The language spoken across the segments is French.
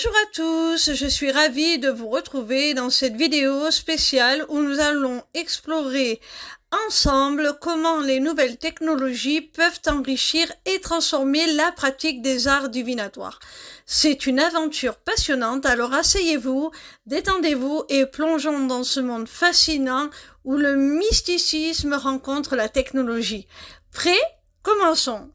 Bonjour à tous, je suis ravie de vous retrouver dans cette vidéo spéciale où nous allons explorer ensemble comment les nouvelles technologies peuvent enrichir et transformer la pratique des arts divinatoires. C'est une aventure passionnante, alors asseyez-vous, détendez-vous et plongeons dans ce monde fascinant où le mysticisme rencontre la technologie. Prêts? Commençons.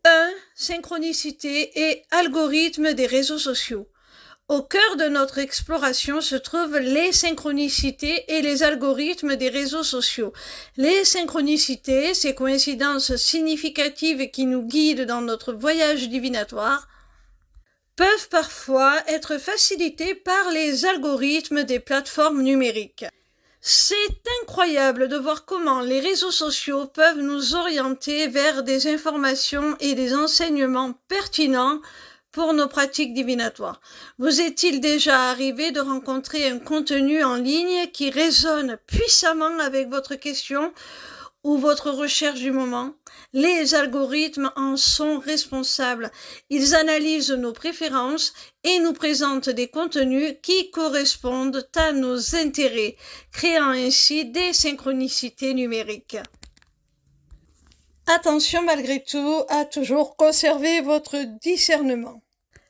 1. Synchronicité et algorithme des réseaux sociaux. Au cœur de notre exploration se trouvent les synchronicités et les algorithmes des réseaux sociaux. Les synchronicités, ces coïncidences significatives qui nous guident dans notre voyage divinatoire, peuvent parfois être facilitées par les algorithmes des plateformes numériques. C'est incroyable de voir comment les réseaux sociaux peuvent nous orienter vers des informations et des enseignements pertinents pour nos pratiques divinatoires. Vous est-il déjà arrivé de rencontrer un contenu en ligne qui résonne puissamment avec votre question ou votre recherche du moment? Les algorithmes en sont responsables. Ils analysent nos préférences et nous présentent des contenus qui correspondent à nos intérêts, créant ainsi des synchronicités numériques. Attention malgré tout à toujours conserver votre discernement.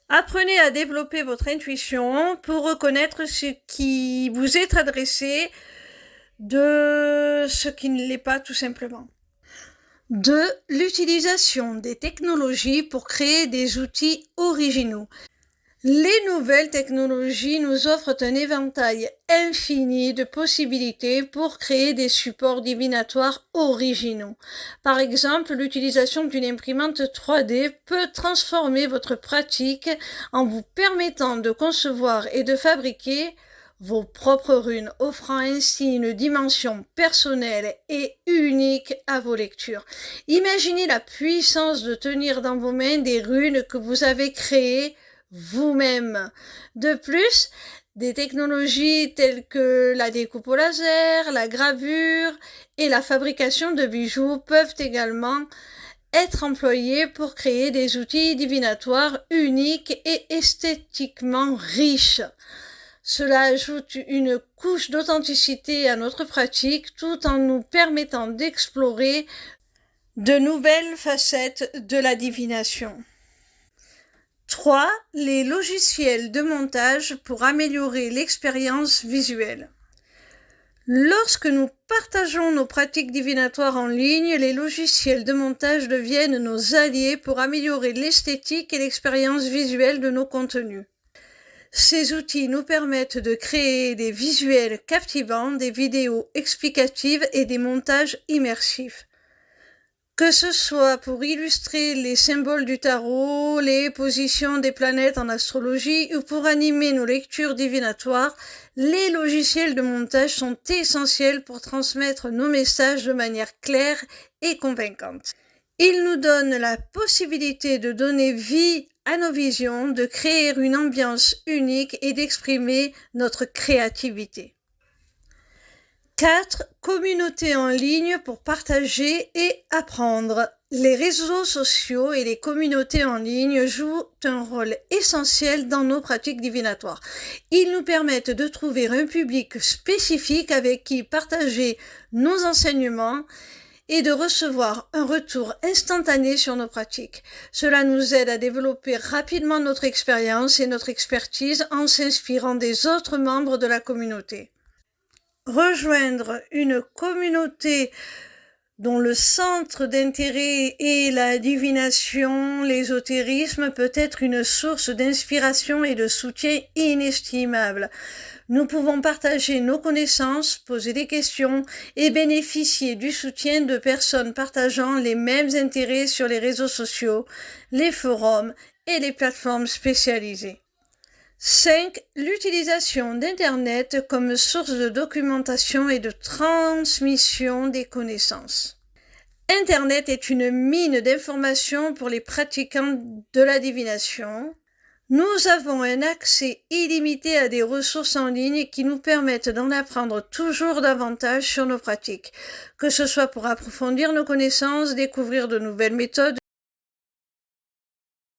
Apprenez à développer votre intuition pour reconnaître ce qui vous est adressé de ce qui ne l'est pas tout simplement. 2. L'utilisation des technologies pour créer des outils originaux. Les nouvelles technologies nous offrent un éventail infini de possibilités pour créer des supports divinatoires originaux. Par exemple, l'utilisation d'une imprimante 3D peut transformer votre pratique en vous permettant de concevoir et de fabriquer vos propres runes, offrant ainsi une dimension personnelle et unique à vos lectures. Imaginez la puissance de tenir dans vos mains des runes que vous avez créées vous-même. De plus, des technologies telles que la découpe au laser, la gravure et la fabrication de bijoux peuvent également être employées pour créer des outils divinatoires uniques et esthétiquement riches. Cela ajoute une couche d'authenticité à notre pratique tout en nous permettant d'explorer de nouvelles facettes de la divination. 3. Les logiciels de montage pour améliorer l'expérience visuelle. Lorsque nous partageons nos pratiques divinatoires en ligne, les logiciels de montage deviennent nos alliés pour améliorer l'esthétique et l'expérience visuelle de nos contenus. Ces outils nous permettent de créer des visuels captivants, des vidéos explicatives et des montages immersifs. Que ce soit pour illustrer les symboles du tarot, les positions des planètes en astrologie ou pour animer nos lectures divinatoires, les logiciels de montage sont essentiels pour transmettre nos messages de manière claire et convaincante. Ils nous donnent la possibilité de donner vie à nos visions, de créer une ambiance unique et d'exprimer notre créativité. 4. Communauté en ligne pour partager et apprendre. Les réseaux sociaux et les communautés en ligne jouent un rôle essentiel dans nos pratiques divinatoires. Ils nous permettent de trouver un public spécifique avec qui partager nos enseignements et de recevoir un retour instantané sur nos pratiques. Cela nous aide à développer rapidement notre expérience et notre expertise en s'inspirant des autres membres de la communauté. Rejoindre une communauté dont le centre d'intérêt est la divination, l'ésotérisme, peut être une source d'inspiration et de soutien inestimable. Nous pouvons partager nos connaissances, poser des questions et bénéficier du soutien de personnes partageant les mêmes intérêts sur les réseaux sociaux, les forums et les plateformes spécialisées. 5. L'utilisation d'Internet comme source de documentation et de transmission des connaissances. Internet est une mine d'informations pour les pratiquants de la divination. Nous avons un accès illimité à des ressources en ligne qui nous permettent d'en apprendre toujours davantage sur nos pratiques, que ce soit pour approfondir nos connaissances, découvrir de nouvelles méthodes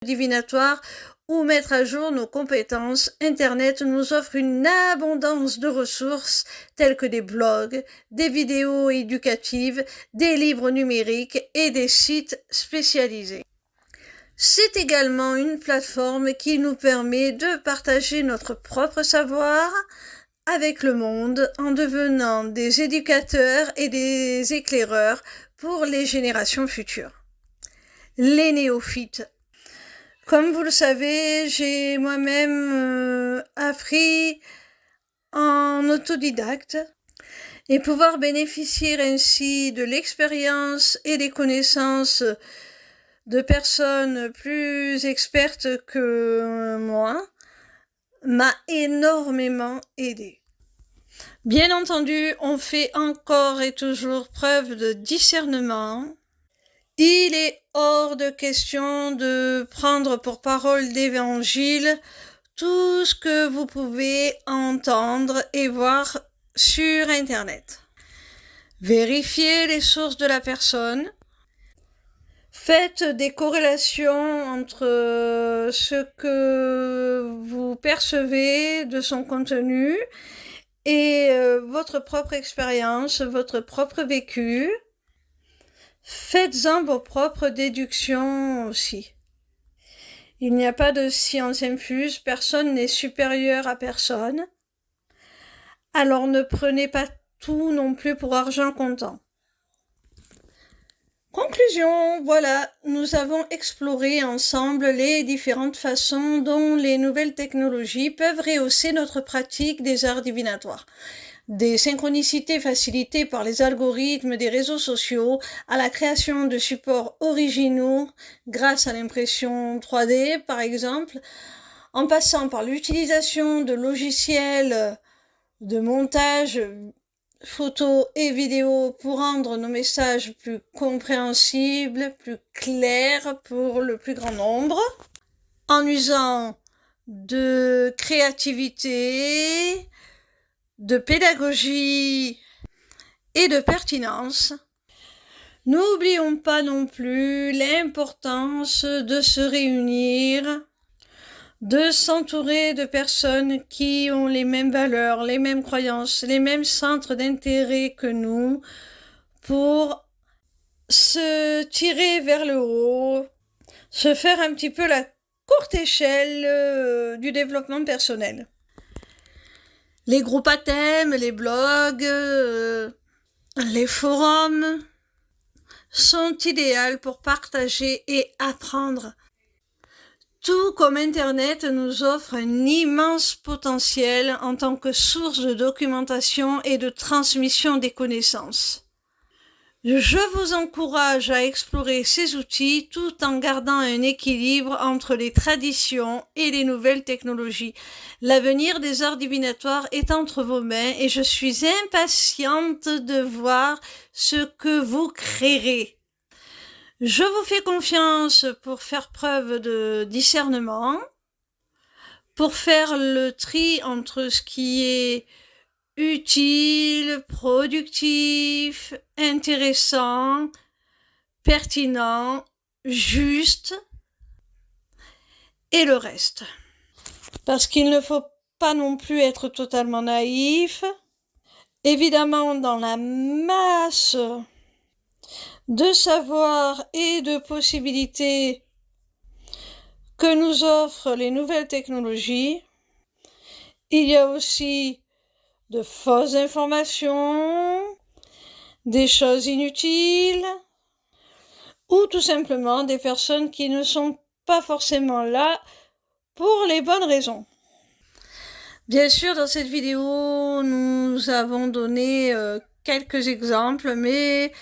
divinatoires ou mettre à jour nos compétences, Internet nous offre une abondance de ressources telles que des blogs, des vidéos éducatives, des livres numériques et des sites spécialisés. C'est également une plateforme qui nous permet de partager notre propre savoir avec le monde en devenant des éducateurs et des éclaireurs pour les générations futures. Les néophytes. Comme vous le savez, j'ai moi-même appris en autodidacte et pouvoir bénéficier ainsi de l'expérience et des connaissances de personnes plus expertes que moi m'a énormément aidé. Bien entendu, on fait encore et toujours preuve de discernement. Il est hors de question de prendre pour parole d'évangile tout ce que vous pouvez entendre et voir sur Internet. Vérifiez les sources de la personne. Faites des corrélations entre ce que vous percevez de son contenu et votre propre expérience, votre propre vécu. Faites-en vos propres déductions aussi. Il n'y a pas de science infuse, personne n'est supérieur à personne. Alors ne prenez pas tout non plus pour argent comptant. Conclusion, voilà, nous avons exploré ensemble les différentes façons dont les nouvelles technologies peuvent rehausser notre pratique des arts divinatoires. Des synchronicités facilitées par les algorithmes des réseaux sociaux à la création de supports originaux grâce à l'impression 3D par exemple, en passant par l'utilisation de logiciels de montage photos et vidéos pour rendre nos messages plus compréhensibles, plus clairs pour le plus grand nombre, en usant de créativité, de pédagogie et de pertinence. N'oublions pas non plus l'importance de se réunir, de s'entourer de personnes qui ont les mêmes valeurs, les mêmes croyances, les mêmes centres d'intérêt que nous pour se tirer vers le haut, se faire un petit peu la courte échelle du développement personnel. Les groupes à thème, les blogs, les forums sont idéaux pour partager et apprendre. Tout comme Internet nous offre un immense potentiel en tant que source de documentation et de transmission des connaissances. Je vous encourage à explorer ces outils tout en gardant un équilibre entre les traditions et les nouvelles technologies. L'avenir des arts divinatoires est entre vos mains et je suis impatiente de voir ce que vous créerez. Je vous fais confiance pour faire preuve de discernement, pour faire le tri entre ce qui est utile, productif, intéressant, pertinent, juste et le reste. Parce qu'il ne faut pas non plus être totalement naïf. Évidemment, dans la masse de savoir et de possibilités que nous offrent les nouvelles technologies, il y a aussi de fausses informations, des choses inutiles, ou tout simplement des personnes qui ne sont pas forcément là pour les bonnes raisons. Bien sûr, dans cette vidéo, nous avons donné quelques exemples, mais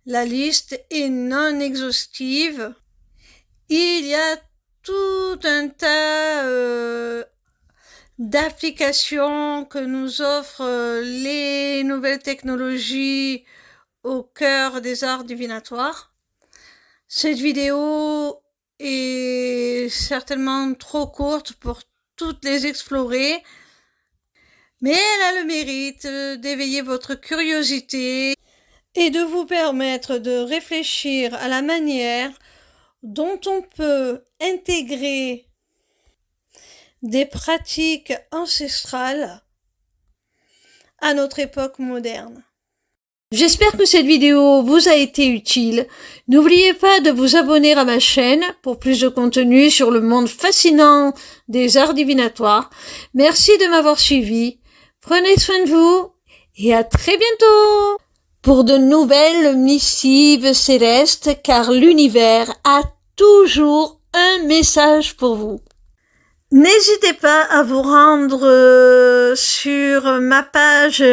la liste est non exhaustive. Il y a tout un tas d'applications que nous offrent les nouvelles technologies au cœur des arts divinatoires. Cette vidéo est certainement trop courte pour toutes les explorer, mais elle a le mérite d'éveiller votre curiosité et de vous permettre de réfléchir à la manière dont on peut intégrer des pratiques ancestrales à notre époque moderne. J'espère que cette vidéo vous a été utile. N'oubliez pas de vous abonner à ma chaîne pour plus de contenu sur le monde fascinant des arts divinatoires. Merci de m'avoir suivi. Prenez soin de vous et à très bientôt pour de nouvelles missives célestes, car l'univers a toujours un message pour vous. N'hésitez pas à vous rendre sur ma page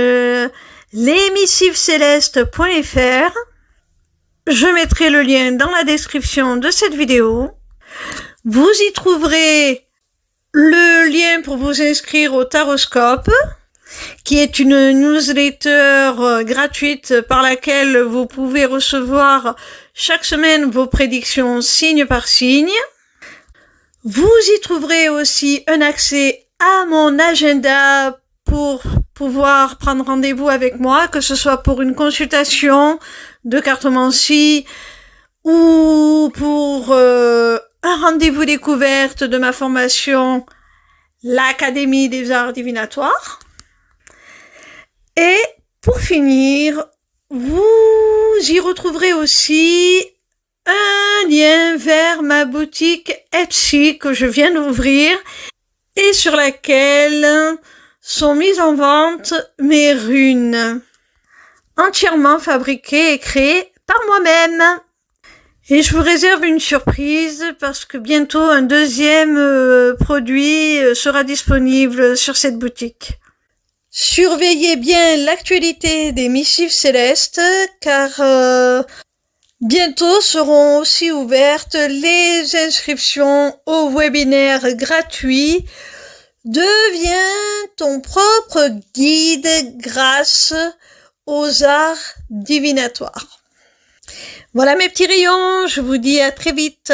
lesmissivescélestes.fr. Je mettrai le lien dans la description de cette vidéo. Vous y trouverez le lien pour vous inscrire au Taroscope, qui est une newsletter gratuite par laquelle vous pouvez recevoir chaque semaine vos prédictions signe par signe. Vous y trouverez aussi un accès à mon agenda pour pouvoir prendre rendez-vous avec moi, que ce soit pour une consultation de cartomancie ou pour un rendez-vous découverte de ma formation, l'Académie des Arts Divinatoires. Et pour finir, vous y retrouverez aussi un lien vers ma boutique Etsy que je viens d'ouvrir et sur laquelle sont mises en vente mes runes, entièrement fabriquées et créées par moi-même. Et je vous réserve une surprise parce que bientôt un deuxième produit sera disponible sur cette boutique. Surveillez bien l'actualité des missives célestes, car bientôt seront aussi ouvertes les inscriptions au webinaire gratuit Deviens ton propre guide grâce aux arts divinatoires. Voilà mes petits rayons, je vous dis à très vite.